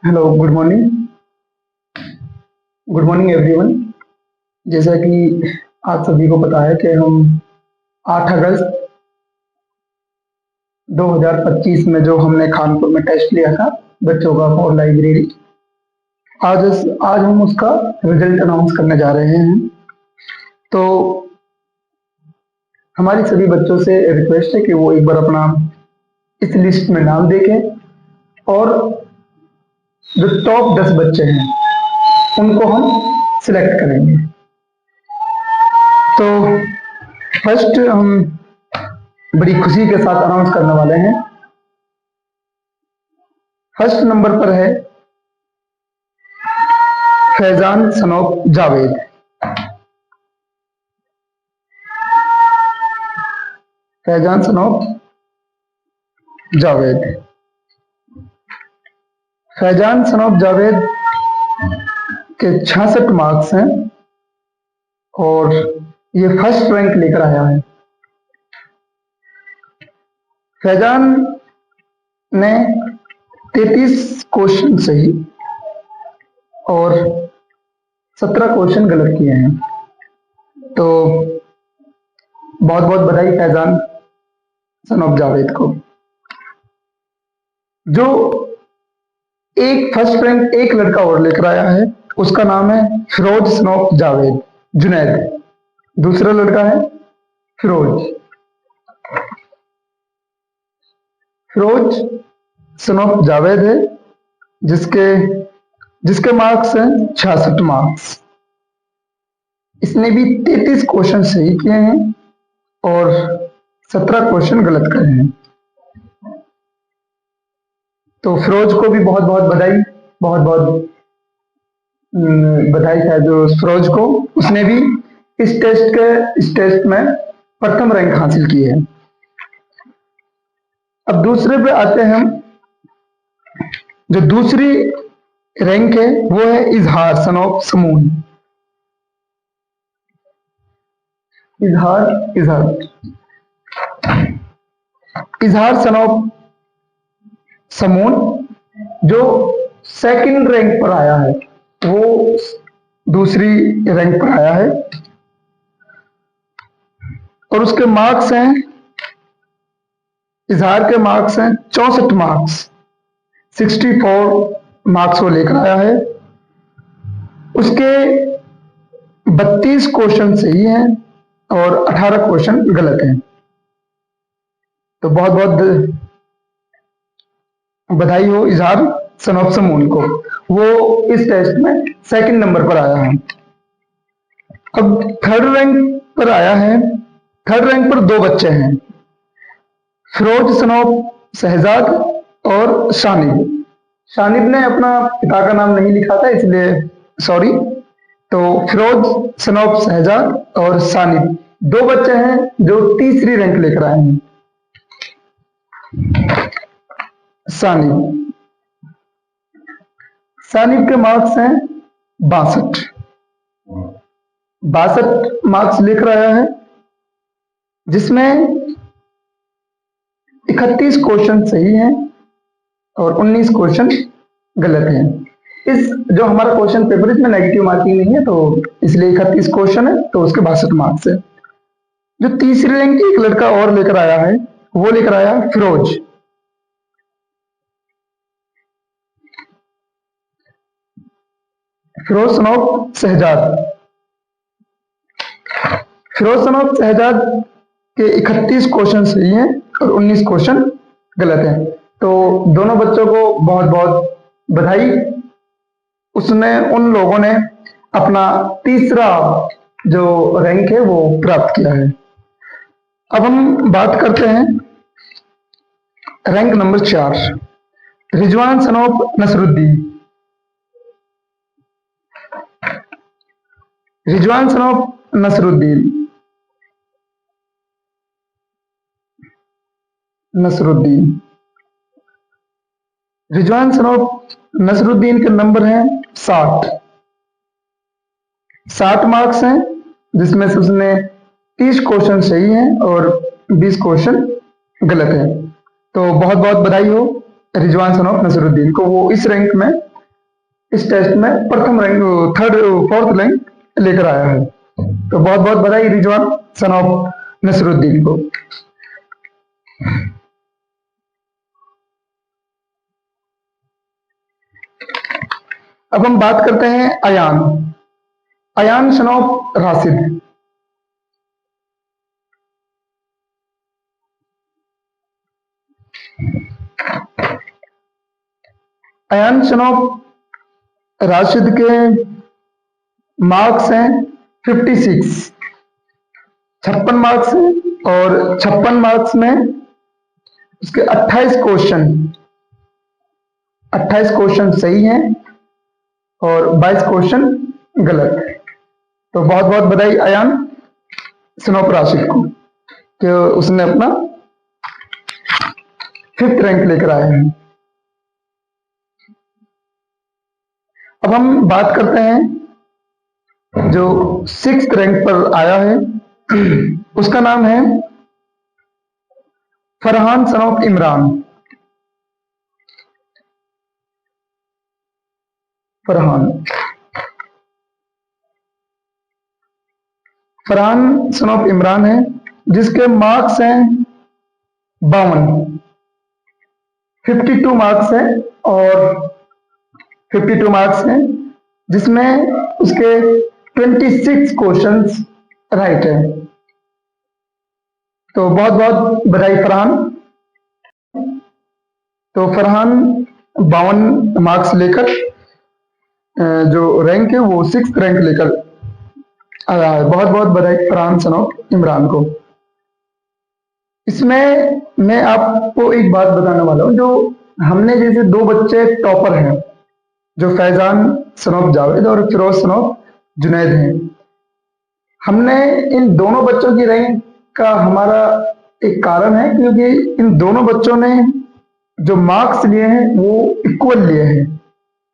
Hello, good morning everyone. जैसा कि आप सभी को पता है कि हम 8 अगस्त 2025 में जो हमने कानपुर में टेस्ट लिया था बच्चों का फॉर लाइब्रेरी, आज हम उसका रिजल्ट अनाउंस करने जा रहे हैं। तो हमारी सभी बच्चों से रिक्वेस्ट है कि वो एक बार अपना इस लिस्ट में नाम देखें और जो टॉप 10 बच्चे हैं उनको हम सिलेक्ट करेंगे। तो फर्स्ट हम बड़ी खुशी के साथ अनाउंस करने वाले हैं। फर्स्ट नंबर पर है फैजान सनोप जावेद। फैजान सनोप जावेद। फैजान सनोप जावेद के 66 मार्क्स हैं और ये फर्स्ट रैंक लेकर आया है। फैजान ने 33 क्वेश्चन सही और 17 क्वेश्चन गलत किए हैं। तो बहुत बहुत बधाई फैजान सनोप जावेद को। जो एक फर्स्ट रैंक एक लड़का और लेकर आया है, उसका नाम है फिरोज सनोप जावेद जुनैद। दूसरा लड़का है फिरोज सनोप जावेद है, जिसके मार्क्स हैं 66 मार्क्स। इसने भी 33 क्वेश्चन सही किए हैं और 17 क्वेश्चन गलत करे हैं। तो फिरोज को भी बहुत बहुत बधाई, बहुत बहुत बधाई है जो फिरोज को। उसने भी इस टेस्ट में प्रथम रैंक हासिल की है। अब दूसरे पे आते हैं हम। जो दूसरी रैंक है वो है इजहार सनोप समून। इजहार सनोप समून जो सेकंड रैंक पर आया है, वो दूसरी रैंक पर आया है और उसके मार्क्स हैं, इजहार के मार्क्स हैं 64 मार्क्स। 64 मार्क्स वो लेकर आया है। उसके 32 क्वेश्चन सही हैं और 18 क्वेश्चन गलत हैं। तो बहुत बहुत बधाई हो इजहार सनोप समून को, वो इस टेस्ट में सेकंड नंबर पर आया है। अब थर्ड रैंक पर आया है। थर्ड रैंक पर दो बच्चे हैं, फिरोज सनोप शहजाद और शानिब ने अपना पिता का नाम नहीं लिखा था, इसलिए सॉरी। तो फिरोज सनोप शहजाद और शानिब दो बच्चे हैं जो तीसरी रैंक लेकर आए हैं। शानिब के मार्क्स हैं 62 मार्क्स लेकर आया है, जिसमें 31 क्वेश्चन सही हैं और 19 क्वेश्चन गलत हैं। इस जो हमारा क्वेश्चन पेपर इसमें नेगेटिव मार्किंग नहीं है, तो इसलिए 31 क्वेश्चन है, तो उसके 62 मार्क्स है। जो तीसरी रैंक एक लड़का और लेकर आया है, वो लेकर आया फिरोज सनोप शहजाद। फिरोज सनोप शहजाद के 31 क्वेश्चन सही हैं और 19 क्वेश्चन गलत हैं। तो दोनों बच्चों को बहुत बहुत बधाई। उन लोगों ने अपना तीसरा जो रैंक है वो प्राप्त किया है। अब हम बात करते हैं रैंक नंबर 4, रिजवान सनोप नसरुद्दीन। रिजवान सनोप नसरुद्दीन रिजवान सनोप नसरुद्दीन के नंबर हैं 60 मार्क्स हैं, जिसमें से उसने 30 क्वेश्चन सही हैं और 20 क्वेश्चन गलत हैं। तो बहुत बहुत बधाई हो रिजवान सनोप नसरुद्दीन को, वो इस रैंक में इस टेस्ट में प्रथम रैंक, फोर्थ रैंक लेकर आया है। तो बहुत बहुत बधाई रिजवान सन ऑफ नसरुद्दीन को। अब हम बात करते हैं Ayan. Ayan son of Rashid. Ayan son of Rashid के मार्क्स हैं 56, 56 मार्क्स हैं, और 56 मार्क्स में उसके 28 क्वेश्चन सही हैं और 22 क्वेश्चन गलत है। तो बहुत बहुत बधाई अयान सन ऑफ राशिद को कि उसने अपना 5th रैंक लेकर आया है। अब हम बात करते हैं जो 6th रैंक पर आया है, उसका नाम है Farhan son of Imran. Farhan son of Imran है, जिसके मार्क्स हैं 52, 52 मार्क्स हैं, और 52 मार्क्स हैं जिसमें उसके 26 क्वेश्चंस राइट है। तो बहुत बहुत बधाई फरहान। तो फरहान 52 मार्क्स लेकर जो रैंक है वो 6th रैंक लेकर आया है। बहुत बहुत बधाई फरहान सन ऑफ इमरान को। इसमें मैं आपको एक बात बताने वाला हूँ, जो हमने जैसे 2 बच्चे टॉपर हैं, जो फैजान सन ऑफ जावेद और फिरोज सन ऑफ जुनैद हैं। हमने इन दोनों बच्चों की रैंक का हमारा एक कारण है, क्योंकि इन दोनों बच्चों ने जो मार्क्स लिए हैं वो इक्वल लिए हैं।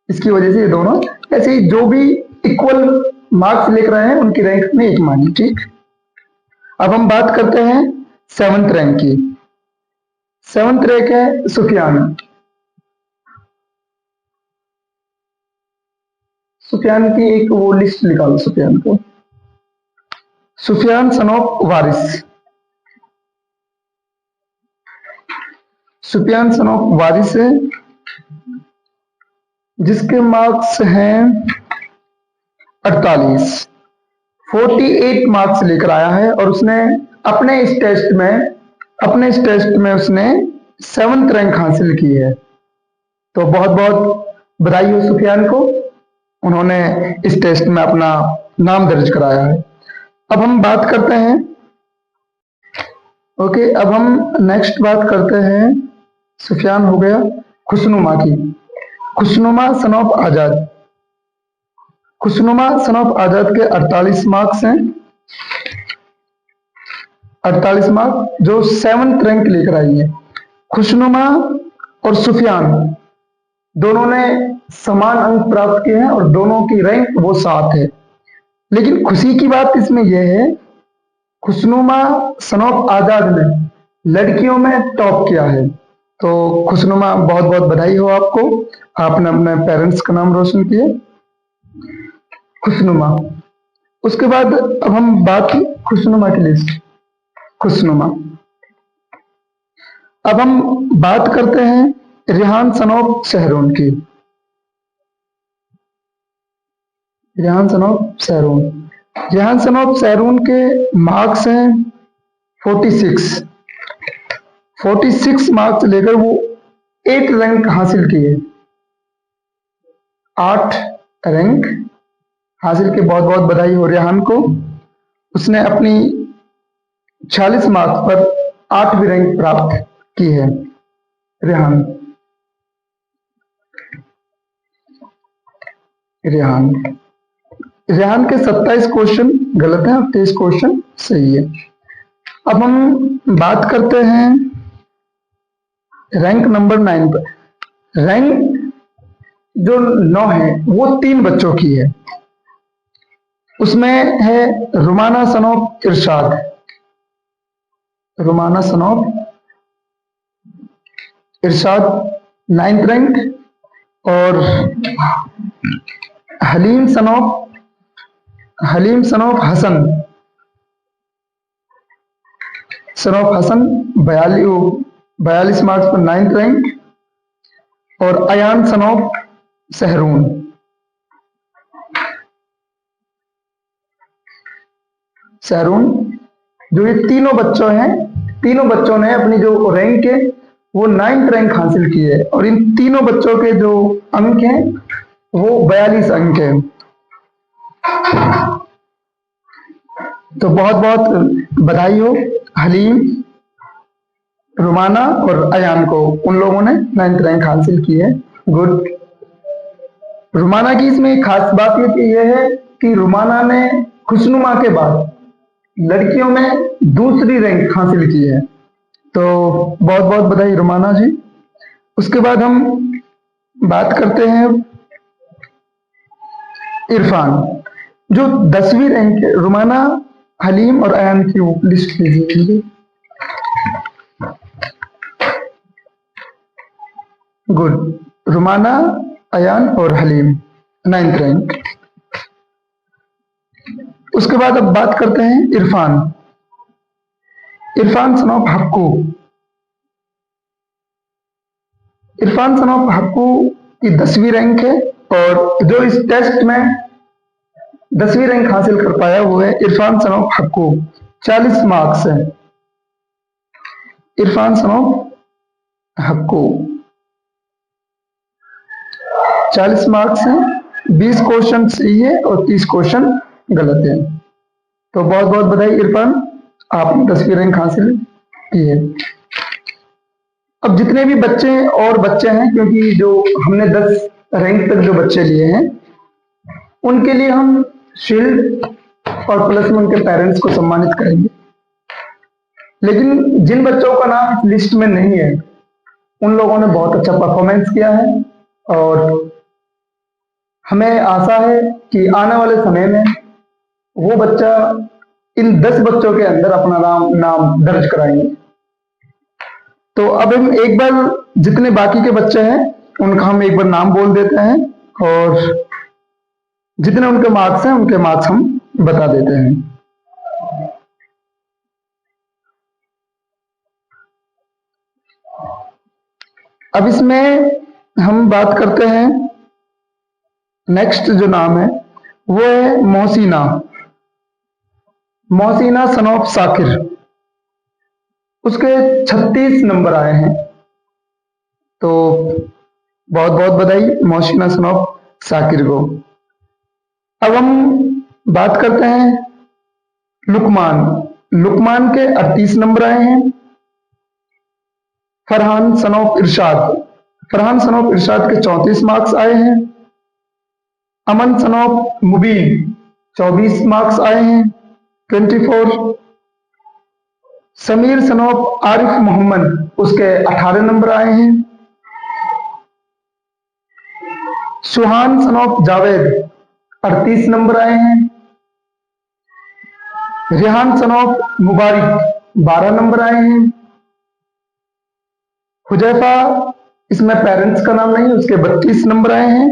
इसकी वजह से ये दोनों, ऐसे ही जो भी इक्वल मार्क्स लेकर आए हैं उनकी रैंक में एक मानी। ठीक, अब हम बात करते हैं 7th रैंक की। 7th रैंक है सुफियान। सुफियान की एक वो लिस्ट निकालो सुफियान को। Sufiyan son of Waris. Sufiyan son of Waris है, जिसके मार्क्स हैं 48, 48 मार्क्स लेकर आया है, और उसने अपने इस टेस्ट में उसने 7th रैंक हासिल की है। तो बहुत बहुत बधाई हो सुफियान को, उन्होंने इस टेस्ट में अपना नाम दर्ज कराया है। अब हम बात करते हैं, ओके, अब हम नेक्स्ट बात करते हैं, सुफियान हो गया, खुशनुमा की। खुशनुमा सन ऑफ आजाद। खुशनुमा सन ऑफ आजाद के 48 मार्क्स हैं, 48 मार्क्स जो 7th रैंक लेकर आई है। खुशनुमा और सुफियान दोनों ने समान अंक प्राप्त किए हैं और दोनों की रैंक वो 7 है। लेकिन खुशी की बात इसमें यह है, खुशनुमा सन ऑफ आजाद ने लड़कियों में टॉप किया है। तो खुशनुमा बहुत बहुत बधाई हो आपको, आपने अपने पेरेंट्स का नाम रोशन किया। खुशनुमा। उसके बाद अब हम बात खुशनुमा की लिस्ट। खुशनुमा। अब हम बात करते हैं रेहान सन ऑफ शहरून की। Rehan son of Shahroon. Rehan son of Shahroon के मार्क्स हैं 46, 46 मार्क्स लेकर वो 8 रैंक हासिल किए, 8 रैंक हासिल के। बहुत बहुत बधाई हो रेहान को, उसने अपनी 46 मार्क्स पर 8वीं रैंक प्राप्त की है रेहान। रेहान के 27 क्वेश्चन गलत हैं और 23 क्वेश्चन सही है। अब हम बात करते हैं रैंक नंबर 9 पर। रैंक जो 9 है वो 3 बच्चों की है। उसमें है Rumana son of Irshad. Rumana son of Irshad 9th rank, और Haleem son of Hasan, 42 marks पर 9th रैंक। और अयान सन ऑफ सहरून, जो ये तीनों बच्चों ने अपनी जो रैंक है वो 9th रैंक हासिल की है, और इन तीनों बच्चों के जो अंक हैं वो 42 अंक है। तो बहुत बहुत बधाई हो हलीम, रुमाना और अयान को, उन लोगों ने 9th रैंक हासिल की है। गुड। रुमाना की इसमें एक खास बात ये है कि रुमाना ने खुशनुमा के बाद लड़कियों में दूसरी रैंक हासिल की है, तो बहुत बहुत बधाई रुमाना जी। उसके बाद हम बात करते हैं इरफान, जो 10वीं रैंक है। रुमाना, हलीम और अयान की लिस्ट लीजिए। गुड। रुमाना, अयान और हलीम 9th रैंक। उसके बाद अब बात करते हैं Irfan son of Hakku. Irfan son of Hakku की 10वीं रैंक है, और जो इस टेस्ट में 10वीं रैंक हासिल कर पाया वो है Irfan son of Hakku. 40 marks है Irfan son of Hakku, 40 marks हैं। 20 क्वेश्चन सही है और 30 क्वेश्चन गलत है। तो बहुत बहुत बधाई इरफान, आपने 10वीं रैंक हासिल की है। अब जितने भी बच्चे हैं, क्योंकि जो हमने 10 रैंक तक जो बच्चे लिए हैं उनके लिए हम शील्ड और प्लस में उनके पेरेंट्स को सम्मानित करेंगे। लेकिन जिन बच्चों का नाम इस लिस्ट में नहीं है उन लोगों ने बहुत अच्छा परफॉर्मेंस किया है, और हमें आशा है कि आने वाले समय में वो बच्चा इन 10 बच्चों के अंदर अपना नाम दर्ज कराएंगे। तो अब हम एक बार जितने बाकी के बच्चे हैं उनका हम एक बार नाम बोल देते हैं, और जितने उनके मार्क्स हैं उनके मार्क्स हम बता देते हैं। अब इसमें हम बात करते हैं, नेक्स्ट जो नाम है वो है मोहसिना सन ऑफ साकिर। उसके 36 नंबर आए हैं, तो बहुत बहुत बधाई मोहसिना सन ऑफ साकिर को। अब हम बात करते हैं लुकमान के 38 नंबर आए हैं। फरहान सन ऑफ इरशाद के 34 मार्क्स आए हैं। अमन सन ऑफ मुबीन 24 मार्क्स आए हैं, 24। समीर सन ऑफ आरिफ मोहम्मद, उसके 18 नंबर आए हैं। सुहान सन ऑफ जावेद 38 नंबर आए हैं। Rehan son of Mubarik 12 number आए हैं। हुजैफा, इसमें पेरेंट्स का नाम नहीं, उसके 32 नंबर आए हैं।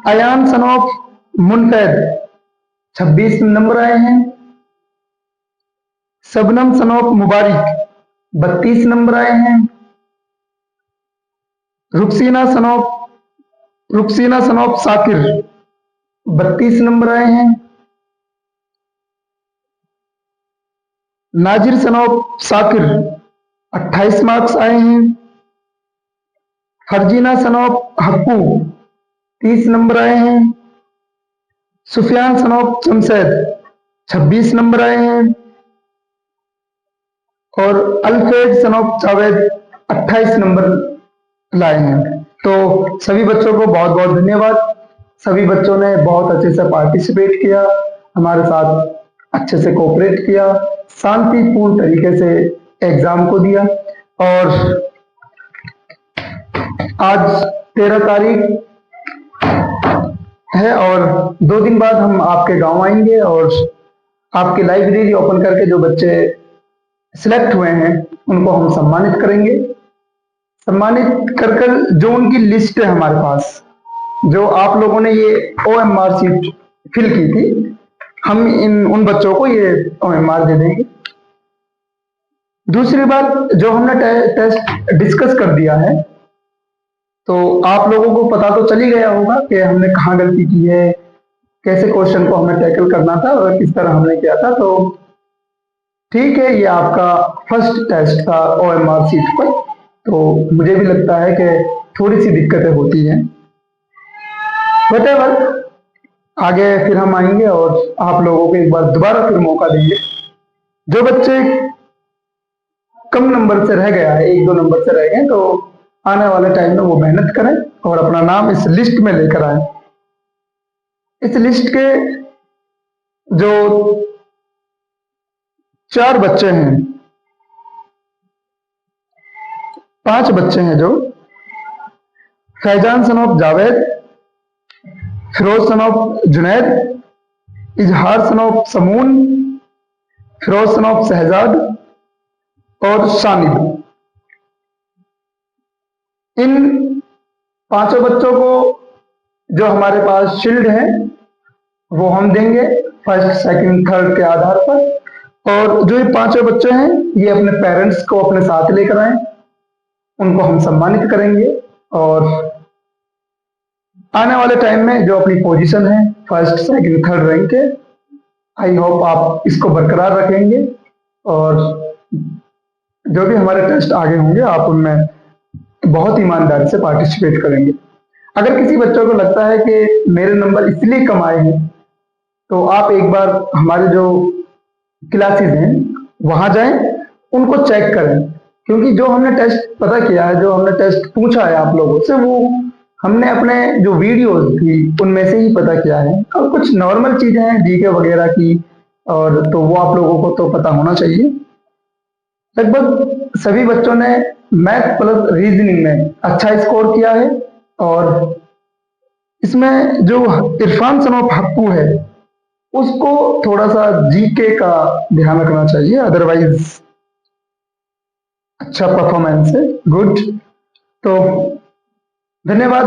अयान सन ऑफ मुनफैद 26 नंबर आए हैं। सबनम सन ऑफ मुबारिक 32 नंबर आए हैं। Rukhsina son of Sakir 32 number आए हैं। Nazir son of Sakir 28 marks आए हैं। Harjina son of Hakku 30 number आए हैं। Sufiyan son of Jamshed 26 number आए हैं। और Alfez son of Javed 28 number लाए हैं। तो सभी बच्चों को बहुत बहुत धन्यवाद। सभी बच्चों ने बहुत अच्छे से पार्टिसिपेट किया, हमारे साथ अच्छे से कोऑपरेट किया, शांतिपूर्ण तरीके से एग्जाम को दिया। और आज 13 तारीख है, और 2 दिन बाद हम आपके गांव आएंगे और आपकी लाइब्रेरी ओपन करके जो बच्चे सिलेक्ट हुए हैं उनको हम सम्मानित करेंगे। सम्मानित कर जो उनकी लिस्ट है हमारे पास, जो आप लोगों ने ये OMR शीट फिल की थी, हम उन बच्चों को ये OMR दे देंगे। दूसरी बात, जो हमने टेस्ट डिस्कस कर दिया है, तो आप लोगों को पता तो चल ही गया होगा कि हमने कहाँ गलती की है, कैसे क्वेश्चन को हमें टैकल करना था और किस तरह हमने किया था। तो ठीक है, ये आपका फर्स्ट टेस्ट था OMR शीट पर। तो मुझे भी लगता है कि थोड़ी सी दिक्कतें होती हैं, वटेवर, आगे फिर हम आएंगे और आप लोगों को एक बार दोबारा फिर मौका देंगे। जो बच्चे कम नंबर से रह गया है, 1-2 नंबर से रह गए, तो आने वाले टाइम में वो मेहनत करें और अपना नाम इस लिस्ट में लेकर आए। इस लिस्ट के जो 4 बच्चे हैं, 5 बच्चे हैं, जो Faizan son of Javed, Firoz son of Junaid, Izhar son of समून, फिरोज सन ऑफ शहजाद और शानिद। इन 5 बच्चों को जो हमारे पास शील्ड है वो हम देंगे फर्स्ट, सेकंड, थर्ड के आधार पर। और जो ये 5 बच्चे हैं, ये अपने पेरेंट्स को अपने साथ लेकर आए, उनको हम सम्मानित करेंगे और आने वाले टाइम में जो अपनी पोजीशन है फर्स्ट, सेकंड, थर्ड रैंक के, आई होप आप इसको बरकरार रखेंगे और जो भी हमारे टेस्ट आगे होंगे आप उनमें बहुत ईमानदारी से पार्टिसिपेट करेंगे। अगर किसी बच्चों को लगता है कि मेरे नंबर इसलिए कम आए हैं, तो आप एक बार हमारे जो क्लासेस हैं वहां जाएं, उनको चेक करें, क्योंकि जो हमने टेस्ट पता किया है, जो हमने टेस्ट पूछा है आप लोगों से, वो हमने अपने जो वीडियोस थी उनमें से ही पता किया है। और कुछ नॉर्मल चीजें हैं जीके वगैरह की, और तो वो आप लोगों को तो पता होना चाहिए। लगभग सभी बच्चों ने मैथ प्लस रीजनिंग में अच्छा स्कोर किया है, और इसमें जो इरफान सन ऑफ हक्कू है उसको थोड़ा सा जीके का ध्यान रखना चाहिए, अदरवाइज अच्छा परफॉर्मेंस है, गुड। तो धन्यवाद।